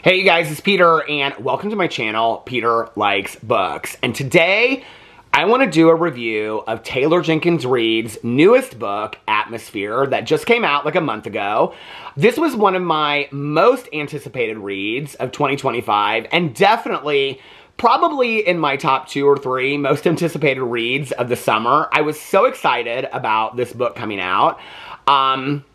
Hey you guys, it's Peter and welcome to my channel, Peter Likes Books. And today, I want to do a review of Taylor Jenkins Reid's newest book, Atmosphere, that just came out like a month ago. This was one of my most anticipated reads of 2025 and definitely probably in my top 2 or 3 most anticipated reads of the summer. I was so excited about this book coming out.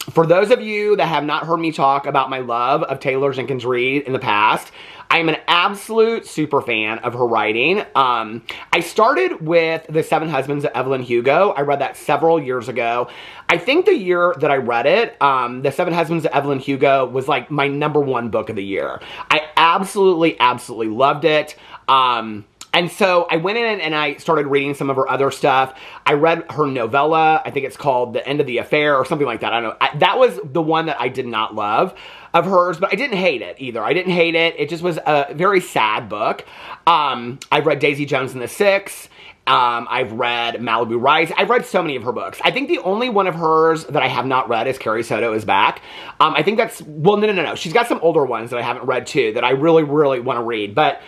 For those of you that have not heard me talk about my love of Taylor Jenkins Reid in the past, I am an absolute super fan of her writing. I started with The 7 Husbands of Evelyn Hugo. I read that several years ago. I think the year that I read it, The 7 Husbands of Evelyn Hugo was like my #1 book of the year. I absolutely loved it. And so I went in and I started reading some of her other stuff. I read her novella. I think it's called The End of the Affair or something like that. I don't know. That was the one that I did not love of hers, but I didn't hate it either. I didn't hate it. It just was a very sad book. I've read Daisy Jones and the Six. I've read Malibu Rising. I've read so many of her books. I think the only one of hers that I have not read is Carrie Soto is Back. I think that's, well, no. She's got some older ones that I haven't read too that I really want to read. But,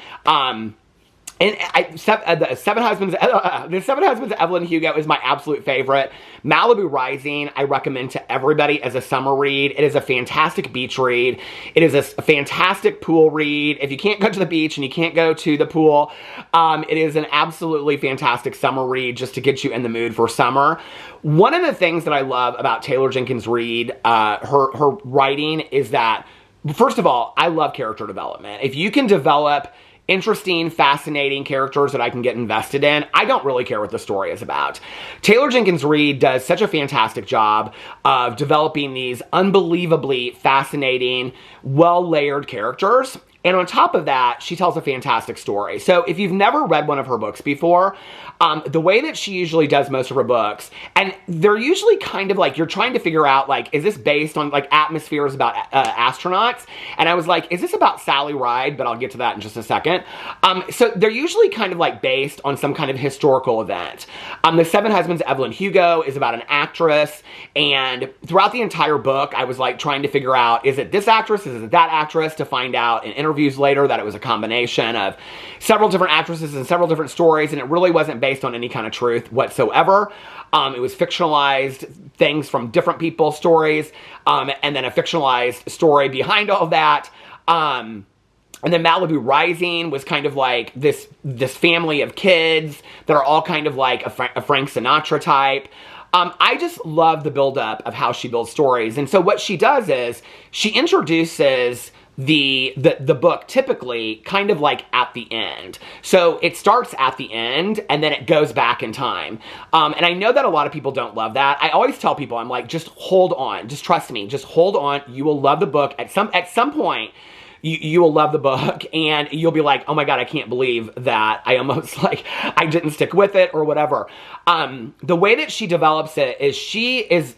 and The 7 Husbands of Evelyn Hugo is my absolute favorite. Malibu Rising, I recommend to everybody as a summer read. It is a fantastic beach read. It is a fantastic pool read. If you can't go to the beach and you can't go to the pool, it is an absolutely fantastic summer read just to get you in the mood for summer. One of the things that I love about Taylor Jenkins Reid, her writing, is that, first of all, I love character development. If you can develop interesting, fascinating characters that I can get invested in, I don't really care what the story is about. Taylor Jenkins Reid does such a fantastic job of developing these unbelievably fascinating, well-layered characters. And on top of that, she tells a fantastic story. So if you've never read one of her books before, the way that she usually does most of her books, and they're usually kind of like, you're trying to figure out, like, is this based on, like, Atmosphere is about astronauts? And I was like, is this about Sally Ride? But I'll get to that in just a second. So they're usually kind of like based on some kind of historical event. The 7 Husbands of Evelyn Hugo is about an actress, and throughout the entire book, I was like trying to figure out, is it this actress? Is it that actress? To find out in interviews later that it was a combination of several different actresses and several different stories, and it really wasn't based on any kind of truth whatsoever. It was fictionalized things from different people's stories, and then a fictionalized story behind all of that. And then Malibu Rising was kind of like this family of kids that are all kind of like a Frank Sinatra type. I just love the buildup of how she builds stories. And so what she does is she introduces the book typically kind of like at the end. So it starts at the end and then it goes back in time. And I know that a lot of people don't love that. I always tell people, I'm like, just hold on, just trust me, just hold on. You will love the book at some point. You will love the book and you'll be like, oh my God, I can't believe that I almost like, I didn't stick with it or whatever. The way that she develops it is she is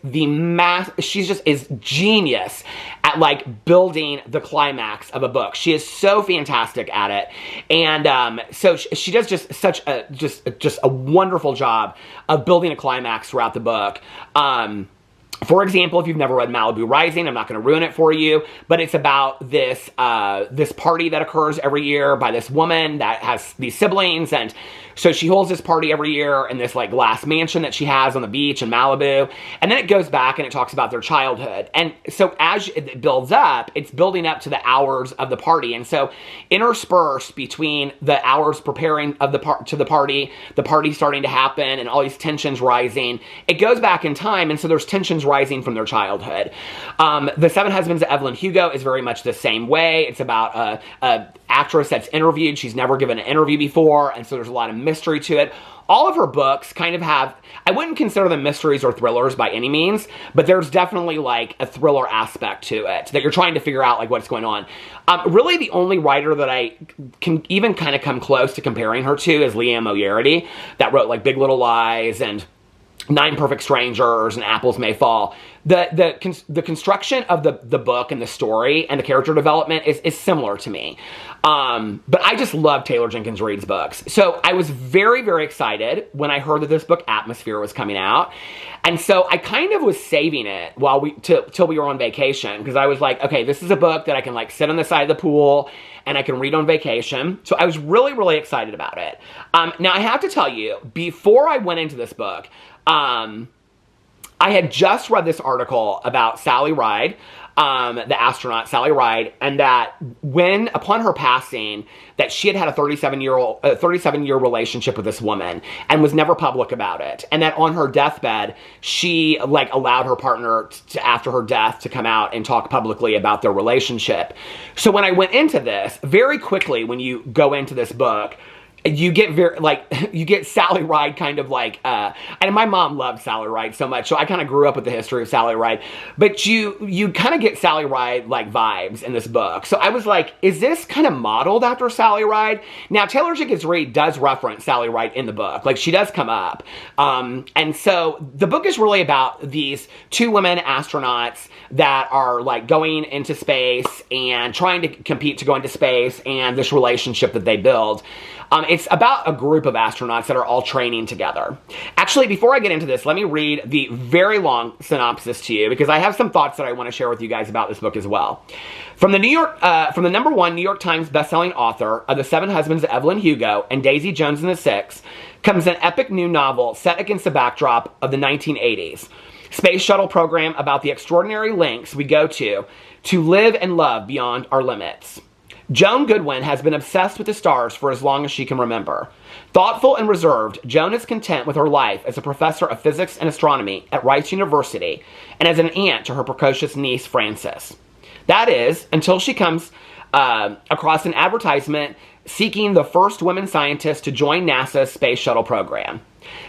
she just is genius at like building the climax of a book. She is so fantastic at it. And so she does just such a, just a wonderful job of building a climax throughout the book. For example, if you've never read Malibu Rising, I'm not going to ruin it for you, but it's about this this party that occurs every year by this woman that has these siblings, and so she holds this party every year in this like glass mansion that she has on the beach in Malibu, and then it goes back and it talks about their childhood. And so as it builds up, it's building up to the hours of the party, and so interspersed between the hours preparing of the party starting to happen, and all these tensions rising, it goes back in time, and so there's tensions rising from their childhood. The 7 Husbands of Evelyn Hugo is very much the same way. It's about a actress that's interviewed. She's never given an interview before, and so there's a lot of mystery to it. All of her books kind of have, I wouldn't consider them mysteries or thrillers by any means, but there's definitely like a thriller aspect to it, that you're trying to figure out like what's going on. Really the only writer that I can even kind of come close to comparing her to is Liam O'Riordan, that wrote like Big Little Lies and Nine Perfect Strangers and Apples May Fall. The construction of the book and the story and the character development is similar to me. But I just love Taylor Jenkins Reid's books. So I was very, very excited when I heard that this book, Atmosphere, was coming out. And so I kind of was saving it till we were on vacation, because I was like, okay, this is a book that I can like sit on the side of the pool and I can read on vacation. So I was really, really excited about it. Now I have to tell you, before I went into this book, I had just read this article about Sally Ride, the astronaut Sally Ride, and that upon her passing, that she had a 37-year relationship with this woman and was never public about it. And that on her deathbed, she like allowed her partner after her death to come out and talk publicly about their relationship. So when I went into this, very quickly when you go into this book, you get Sally Ride kind of like, and my mom loved Sally Ride so much, so I kind of grew up with the history of Sally Ride, but you kind of get Sally Ride like vibes in this book. So I was like, is this kind of modeled after Sally Ride? Now, Taylor Jenkins Reid does reference Sally Ride in the book, like she does come up. And so the book is really about these two women astronauts that are like going into space and trying to compete to go into space, and this relationship that they build. It's about a group of astronauts that are all training together. Actually, before I get into this, let me read the very long synopsis to you, because I have some thoughts that I want to share with you guys about this book as well. From the #1 New York Times bestselling author of The Seven Husbands of Evelyn Hugo and Daisy Jones and the Six comes an epic new novel set against the backdrop of the 1980s. Space shuttle program about the extraordinary lengths we go to live and love beyond our limits. Joan Goodwin has been obsessed with the stars for as long as she can remember. Thoughtful and reserved, Joan is content with her life as a professor of physics and astronomy at Rice University and as an aunt to her precocious niece, Frances. That is, until she comes across an advertisement seeking the first women scientists to join NASA's space shuttle program.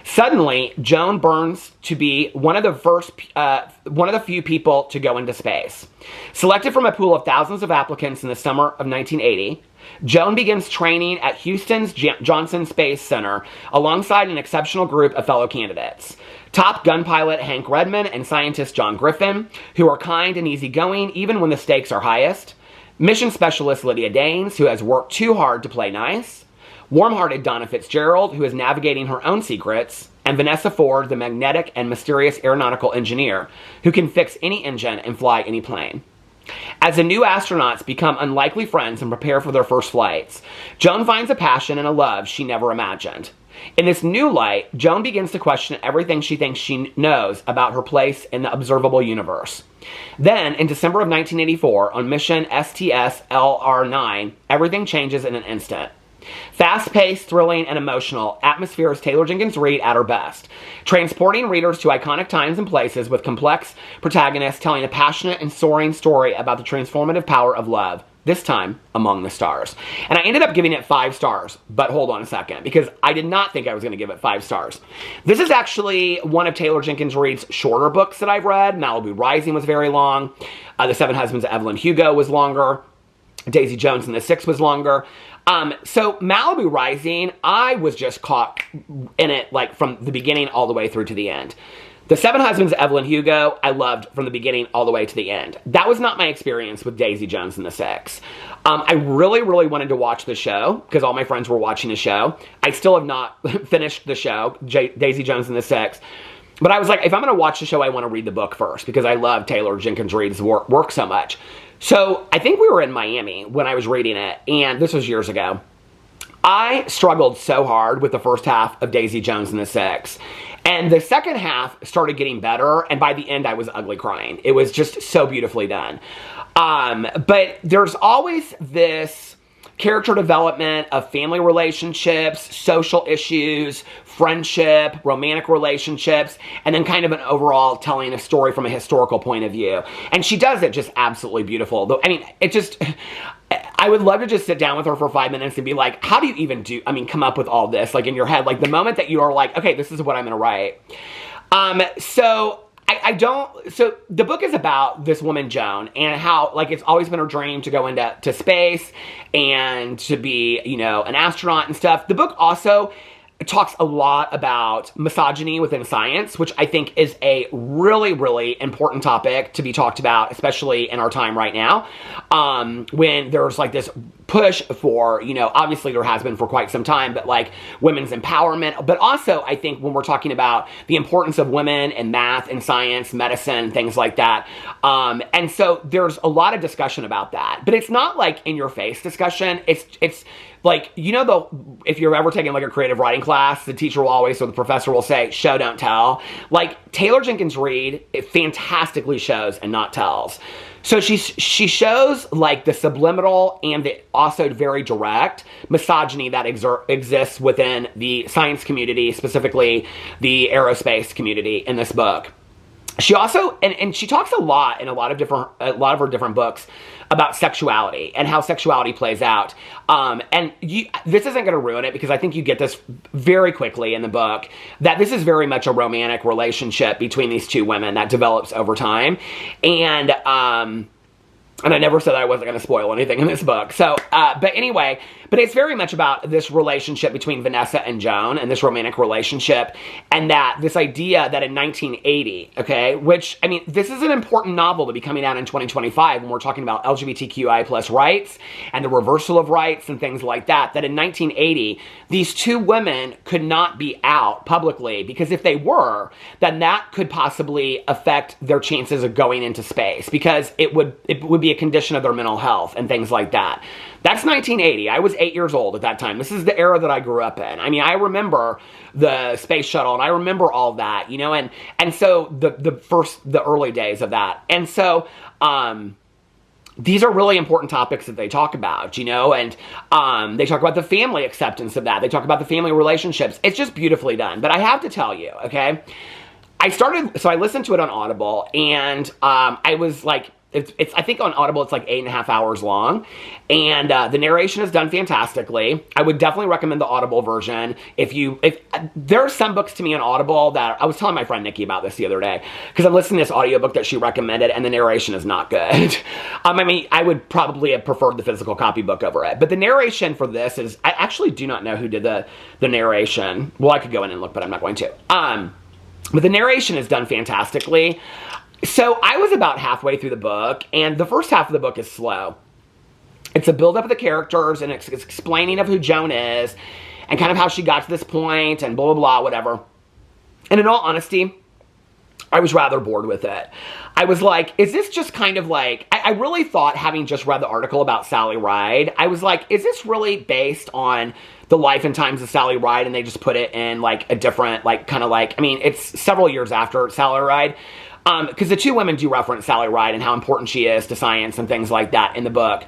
Suddenly, Joan burns to be one of the few people to go into space. Selected from a pool of thousands of applicants in the summer of 1980, Joan begins training at Houston's Johnson Space Center alongside an exceptional group of fellow candidates. Top gun pilot Hank Redmond and scientist John Griffin, who are kind and easygoing even when the stakes are highest. Mission specialist Lydia Danes, who has worked too hard to play nice. Warm-hearted Donna Fitzgerald, who is navigating her own secrets, and Vanessa Ford, the magnetic and mysterious aeronautical engineer, who can fix any engine and fly any plane. As the new astronauts become unlikely friends and prepare for their first flights, Joan finds a passion and a love she never imagined. In this new light, Joan begins to question everything she thinks she knows about her place in the observable universe. Then, in December of 1984, on mission STS-LR9, everything changes in an instant. Fast-paced, thrilling, and emotional, Atmosphere is Taylor Jenkins Reid at her best, transporting readers to iconic times and places with complex protagonists telling a passionate and soaring story about the transformative power of love, this time among the stars. And I ended up giving it 5 stars, but hold on a second, because I did not think I was going to give it 5 stars. This is actually one of Taylor Jenkins Reid's shorter books that I've read. Malibu Rising was very long. The Seven Husbands of Evelyn Hugo was longer. Daisy Jones and the Six was longer. So Malibu Rising, I was just caught in it like from the beginning all the way through to the end. The Seven Husbands of Evelyn Hugo, I loved from the beginning all the way to the end. That was not my experience with Daisy Jones and the Six. I really, really wanted to watch the show because all my friends were watching the show. I still have not finished the show, Daisy Jones and the Six. But I was like, if I'm going to watch the show, I want to read the book first because I love Taylor Jenkins Reid's work so much. So I think we were in Miami when I was reading it, and this was years ago. I struggled so hard with the first half of Daisy Jones and the Six. And the second half started getting better, and by the end I was ugly crying. It was just so beautifully done. But there's always this character development of family relationships, social issues, friendship, romantic relationships, and then kind of an overall telling a story from a historical point of view. And she does it just absolutely beautiful. Though, I mean, it just... I would love to just sit down with her for 5 minutes and be like, how do you even come up with all this, like in your head, like the moment that you are like, okay, this is what I'm going to write. So the book is about this woman, Joan, and how, like, it's always been her dream to go into space and to be, an astronaut and stuff. The book also talks a lot about misogyny within science, which I think is a really, really important topic to be talked about, especially in our time right now, when there's like this push for, you know, obviously there has been for quite some time, but like women's empowerment. But also I think when we're talking about the importance of women in math and science, medicine, things like that. And so there's a lot of discussion about that, but it's not like in your face discussion. It's like, you know, if you're ever taking like a creative writing class, the teacher will always, or the professor will say, show, don't tell. Like Taylor Jenkins Reid, it fantastically shows and not tells. So she shows like the subliminal and the also very direct misogyny that exists within the science community, specifically the aerospace community in this book. She also, and she talks a lot in a lot of her different books about sexuality and how sexuality plays out. And this isn't going to ruin it because I think you get this very quickly in the book, that this is very much a romantic relationship between these two women that develops over time. And I never said I wasn't going to spoil anything in this book. So, but anyway, but it's very much about this relationship between Vanessa and Joan and this romantic relationship, and that this idea that in 1980, okay, which, I mean, this is an important novel to be coming out in 2025 when we're talking about LGBTQI plus rights and the reversal of rights and things like that, that in 1980, these two women could not be out publicly, because if they were, then that could possibly affect their chances of going into space, because it would be a condition of their mental health and things like that. That's 1980. I was 8 years old at that time. This is the era that I grew up in. I mean, I remember the space shuttle and I remember all that, you know, and so the early days of that. And so, these are really important topics that they talk about, you know, and they talk about the family acceptance of that. They talk about the family relationships. It's just beautifully done. But I have to tell you, okay, I listened to it on Audible, and I was like, I think on Audible it's like 8.5 hours long, and the narration is done fantastically. I would definitely recommend the Audible version. If there are some books to me on Audible that I was telling my friend Nikki about this the other day, because I'm listening to this audiobook that she recommended, and the narration is not good. I mean, I would probably have preferred the physical copybook over it, but the narration for this is, I actually do not know who did the narration. Well, I could go in and look, but I'm not going to. But the narration is done fantastically. So I was about halfway through the book, and the first half of the book is slow. It's a build-up of the characters, and it's explaining of who Joan is, and kind of how she got to this point, and blah, blah, blah, whatever. And in all honesty, I was rather bored with it. I was like, is this just kind of like, I really thought, having just read the article about Sally Ride, I was like, is this really based on the life and times of Sally Ride, and they just put it in like a different, like, kind of like, I mean, it's several years after Sally Ride. Because the two women do reference Sally Ride and how important she is to science and things like that in the book.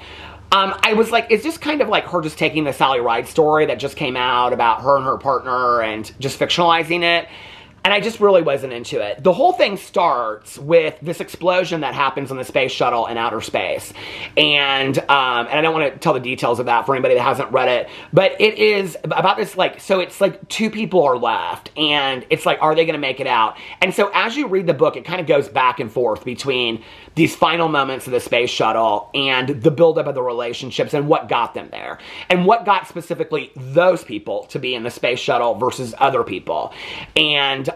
I was like, is this kind of like her just taking the Sally Ride story that just came out about her and her partner and just fictionalizing it? And I just really wasn't into it. The whole thing starts with this explosion that happens on the space shuttle in outer space. And I don't want to tell the details of that for anybody that hasn't read it, but it is about this, like, so it's like two people are left, and it's like, are they going to make it out? And so as you read the book, it kind of goes back and forth between these final moments of the space shuttle and the buildup of the relationships and what got them there. And what got specifically those people to be in the space shuttle versus other people. And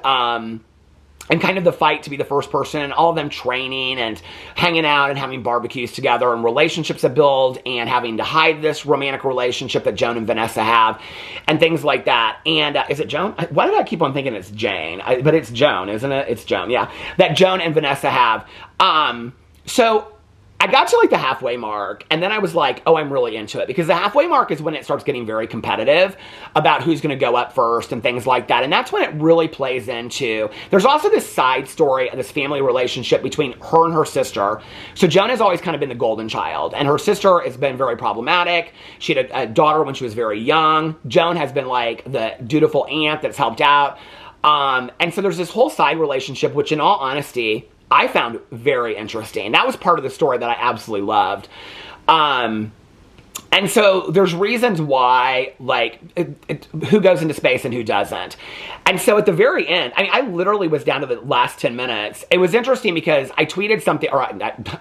kind of the fight to be the first person, and all of them training and hanging out and having barbecues together, and relationships that build, and having to hide this romantic relationship that Joan and Vanessa have, and things like that. And is it Joan? Why did I keep on thinking it's Jane? But it's Joan, isn't it? It's Joan, yeah. That Joan and Vanessa have. So I got to like the halfway mark, and then I was like, oh, I'm really into it, because the halfway mark is when it starts getting very competitive about who's going to go up first and things like that. And that's when it really plays into, there's also this side story of this family relationship between her and her sister. So Joan has always kind of been the golden child, and her sister has been very problematic. She had a daughter when she was very young. Joan has been like the dutiful aunt that's helped out. And so there's this whole side relationship, which in all honesty, I found very interesting. That was part of the story that I absolutely loved. And so there's reasons why, like, who goes into space and who doesn't. And so at the very end, I mean, I literally was down to the last 10 minutes. It was interesting because I tweeted something, or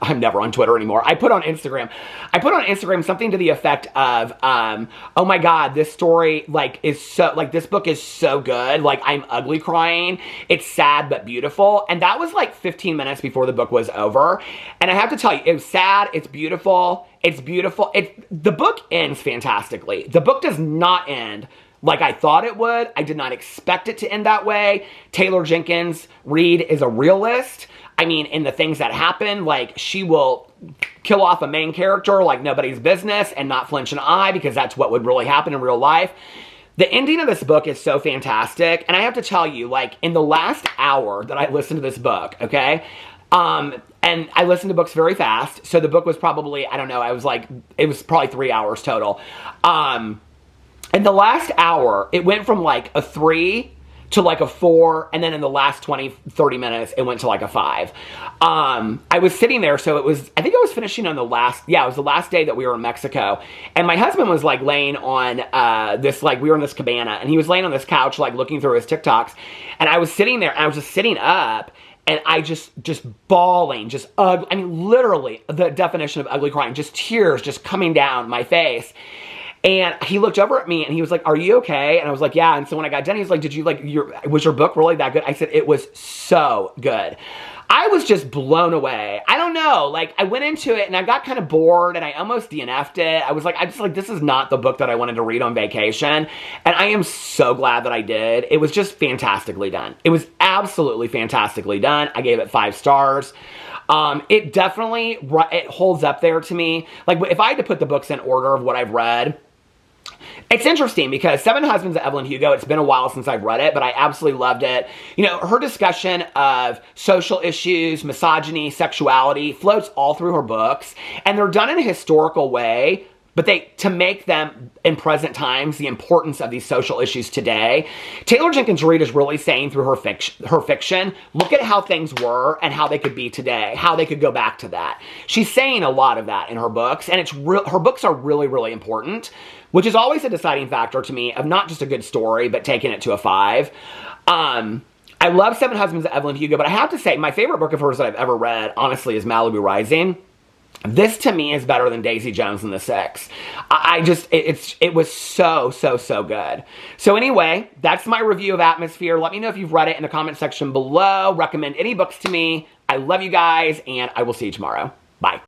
I'm never on Twitter anymore. I put on Instagram something to the effect of, oh my God, this story, like, is so, like, this book is so good. Like, I'm ugly crying. It's sad but beautiful. And that was like 15 minutes before the book was over. And I have to tell you, it was sad. It's beautiful. It's beautiful. The book ends fantastically. The book does not end like I thought it would. I did not expect it to end that way. Taylor Jenkins Reid is a realist. I mean, in the things that happen, like, she will kill off a main character like nobody's business and not flinch an eye, because that's what would really happen in real life. The ending of this book is so fantastic. And I have to tell you, like, in the last hour that I listened to this book, okay, and I listened to books very fast. So the book was probably, I don't know, it was probably 3 hours total. In the last hour, it went from like a 3 to like a 4. And then in the last 20, 30 minutes, it went to like a 5. I was sitting there. So I think I was finishing on it was the last day that we were in Mexico. And my husband was like laying on we were in this cabana, and he was laying on this couch, like looking through his TikToks. And I was sitting there, and I was just sitting up. And I just bawling, just ugly. I mean, literally the definition of ugly crying, just tears just coming down my face. And he looked over at me and he was like, "Are you okay?" And I was like, "Yeah." And so when I got done, he was like, was your book really that good? I said, "It was so good." I was just blown away. I don't know. Like, I went into it and I got kind of bored and I almost DNF'd it. I was like, this is not the book that I wanted to read on vacation. And I am so glad that I did. It was just fantastically done. It was absolutely fantastically done. I gave it 5 stars. It definitely, it holds up there to me. Like, if I had to put the books in order of what I've read, it's interesting because Seven Husbands of Evelyn Hugo, it's been a while since I've read it, but I absolutely loved it. You know, her discussion of social issues, misogyny, sexuality floats all through her books, and they're done in a historical way, but to make them in present times, the importance of these social issues today. Taylor Jenkins Reid is really saying through her fiction, look at how things were and how they could be today, how they could go back to that. She's saying a lot of that in her books, and her books are really, really important, which is always a deciding factor to me of not just a good story, but taking it to a 5. I love Seven Husbands of Evelyn Hugo, but I have to say, my favorite book of hers that I've ever read, honestly, is Malibu Rising. This, to me, is better than Daisy Jones and the Six. It was so, so, so good. So anyway, that's my review of Atmosphere. Let me know if you've read it in the comment section below. Recommend any books to me. I love you guys, and I will see you tomorrow. Bye.